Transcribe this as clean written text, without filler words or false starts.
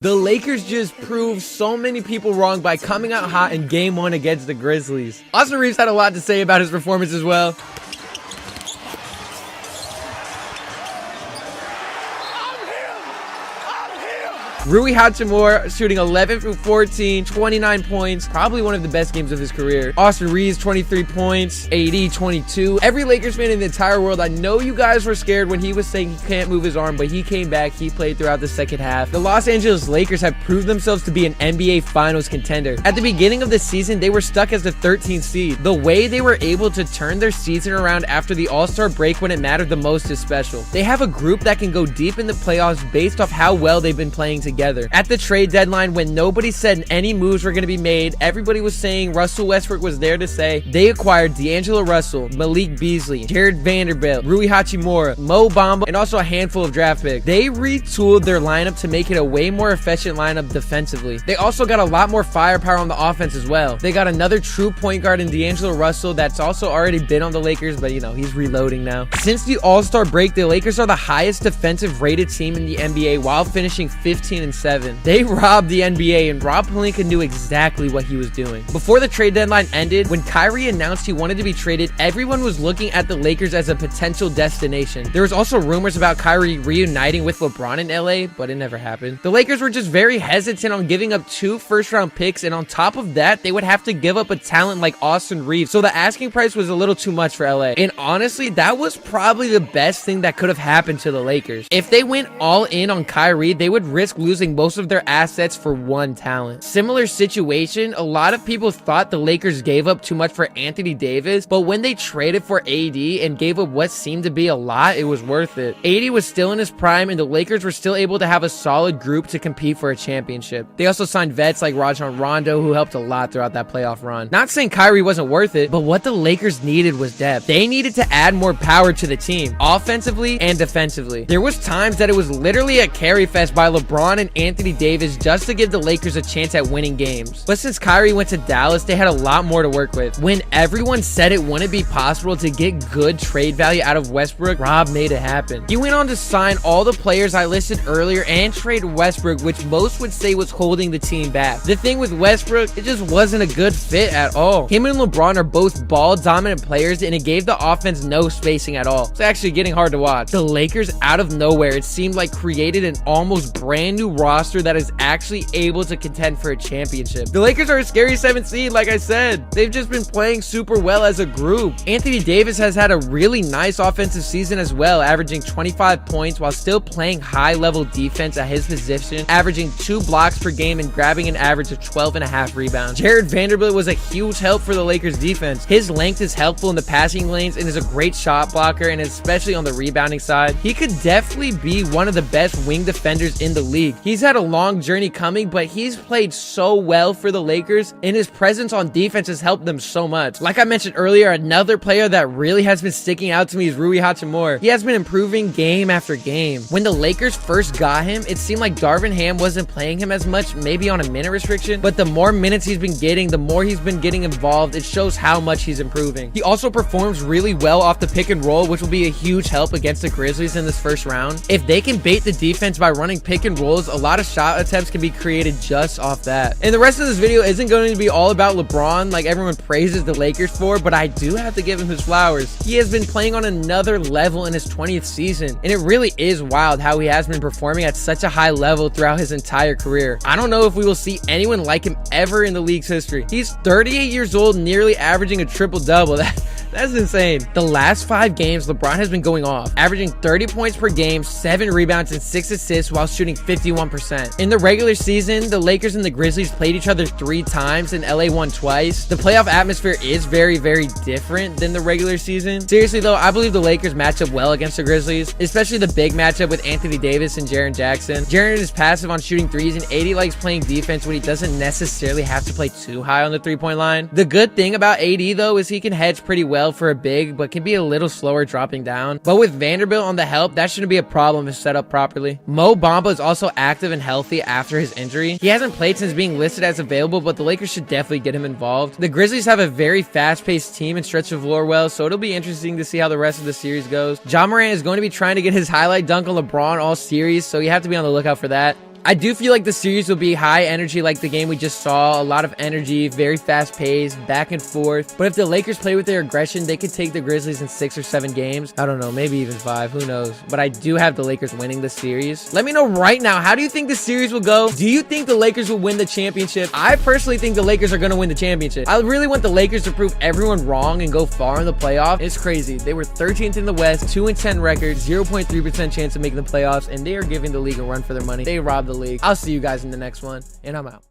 The Lakers just proved so many people wrong by coming out hot in Game 1 against the Grizzlies. Austin Reaves had a lot to say about his performance as well. Rui Hachimura shooting 11 from 14, 29 points, probably one of the best games of his career. Austin Reaves, 23 points, AD, 22. Every Lakers fan in the entire world, I know you guys were scared when he was saying he can't move his arm, but he came back. He played throughout the second half. The Los Angeles Lakers have proved themselves to be an NBA Finals contender. At the beginning of the season, they were stuck as the 13th seed. The way they were able to turn their season around after the All-Star break when it mattered the most is special. They have a group that can go deep in the playoffs based off how well they've been playing together. At the trade deadline, when nobody said any moves were going to be made, everybody was saying Russell Westbrook was there to say. They acquired D'Angelo Russell, Malik Beasley, Jared Vanderbilt, Rui Hachimura, Mo Bamba, and also a handful of draft picks. They retooled their lineup to make it a way more efficient lineup defensively. They also got a lot more firepower on the offense as well. They got another true point guard in D'Angelo Russell that's also already been on the Lakers, but you know, he's reloading now. Since the All-Star break, the Lakers are the highest defensive rated team in the NBA while finishing 15-7. They robbed the NBA, and Rob Pelinka knew exactly what he was doing. Before the trade deadline ended, when Kyrie announced he wanted to be traded, everyone was looking at the Lakers as a potential destination. There was also rumors about Kyrie reuniting with LeBron in LA, but it never happened. The Lakers were just very hesitant on giving up 2 first-round picks, and on top of that, they would have to give up a talent like Austin Reaves, so the asking price was a little too much for LA. And honestly, that was probably the best thing that could have happened to the Lakers. If they went all in on Kyrie, they would risk losing most of their assets for one talent. Similar situation, a lot of people thought the Lakers gave up too much for Anthony Davis, but when they traded for AD and gave up what seemed to be a lot, it was worth it. AD was still in his prime, and the Lakers were still able to have a solid group to compete for a championship. They also signed vets like Rajon Rondo, who helped a lot throughout that playoff run. Not saying Kyrie wasn't worth it, but what the Lakers needed was depth. They needed to add more power to the team, offensively and defensively. There was times that it was literally a carry fest by LeBron and Anthony Davis just to give the Lakers a chance at winning games. But since Kyrie went to Dallas, they had a lot more to work with. When everyone said it wouldn't be possible to get good trade value out of Westbrook, Rob made it happen. He went on to sign all the players I listed earlier and trade Westbrook, which most would say was holding the team back. The thing with Westbrook, it just wasn't a good fit at all. Him and LeBron are both ball-dominant players, and it gave the offense no spacing at all. It's actually getting hard to watch. The Lakers, out of nowhere, it seemed like created an almost brand new roster that is actually able to contend for a championship. The Lakers are a scary 7th seed, like I said. They've just been playing super well as a group. Anthony Davis has had a really nice offensive season as well, averaging 25 points while still playing high-level defense at his position, averaging 2 blocks per game and grabbing an average of 12.5 rebounds. Jared Vanderbilt was a huge help for the Lakers defense. His length is helpful in the passing lanes and is a great shot blocker, and especially on the rebounding side. He could definitely be one of the best wing defenders in the league. He's had a long journey coming, but he's played so well for the Lakers, and his presence on defense has helped them so much. Like I mentioned earlier, another player that really has been sticking out to me is Rui Hachimura. He has been improving game after game. When the Lakers first got him, it seemed like Darvin Ham wasn't playing him as much, maybe on a minute restriction, but the more minutes he's been getting, the more he's been getting involved. It shows how much he's improving. He also performs really well off the pick and roll, which will be a huge help against the Grizzlies in this first round. If they can bait the defense by running pick and rolls, a lot of shot attempts can be created just off that. And the rest of this video isn't going to be all about LeBron like everyone praises the Lakers for, but I do have to give him his flowers. He has been playing on another level in his 20th season, and it really is wild how he has been performing at such a high level throughout his entire career. I don't know if we will see anyone like him ever in the league's history. He's 38 years old, nearly averaging a triple-double. That's insane. The last 5 games, LeBron has been going off, averaging 30 points per game, 7 rebounds, and 6 assists while shooting 51%. In the regular season, the Lakers and the Grizzlies played each other 3 times and LA won twice. The playoff atmosphere is very, very different than the regular season. Seriously though, I believe the Lakers match up well against the Grizzlies, especially the big matchup with Anthony Davis and Jaren Jackson. Jaren is passive on shooting threes, and AD likes playing defense when he doesn't necessarily have to play too high on the 3-point line. The good thing about AD though is he can hedge pretty well for a big, but can be a little slower dropping down. But with Vanderbilt on the help, that shouldn't be a problem if set up properly. Mo Bamba is also active and healthy after his injury. He hasn't played since being listed as available, but the Lakers should definitely get him involved. The Grizzlies have a very fast-paced team and stretch the floor well, so it'll be interesting to see how the rest of the series goes. Ja Morant is going to be trying to get his highlight dunk on LeBron all series, so you have to be on the lookout for that. I do feel like the series will be high energy like the game we just saw. A lot of energy, very fast paced, back and forth. But if the Lakers play with their aggression, they could take the Grizzlies in 6 or 7 games. I don't know, maybe even 5, who knows. But I do have the Lakers winning the series. Let me know right now, how do you think the series will go? Do you think the Lakers will win the championship? I personally think the Lakers are going to win the championship. I really want the Lakers to prove everyone wrong and go far in the playoffs. It's crazy. They were 13th in the West, 2-10 record, 0.3% chance of making the playoffs, and they are giving the league a run for their money. They robbed the league. I'll see you guys in the next one, and I'm out.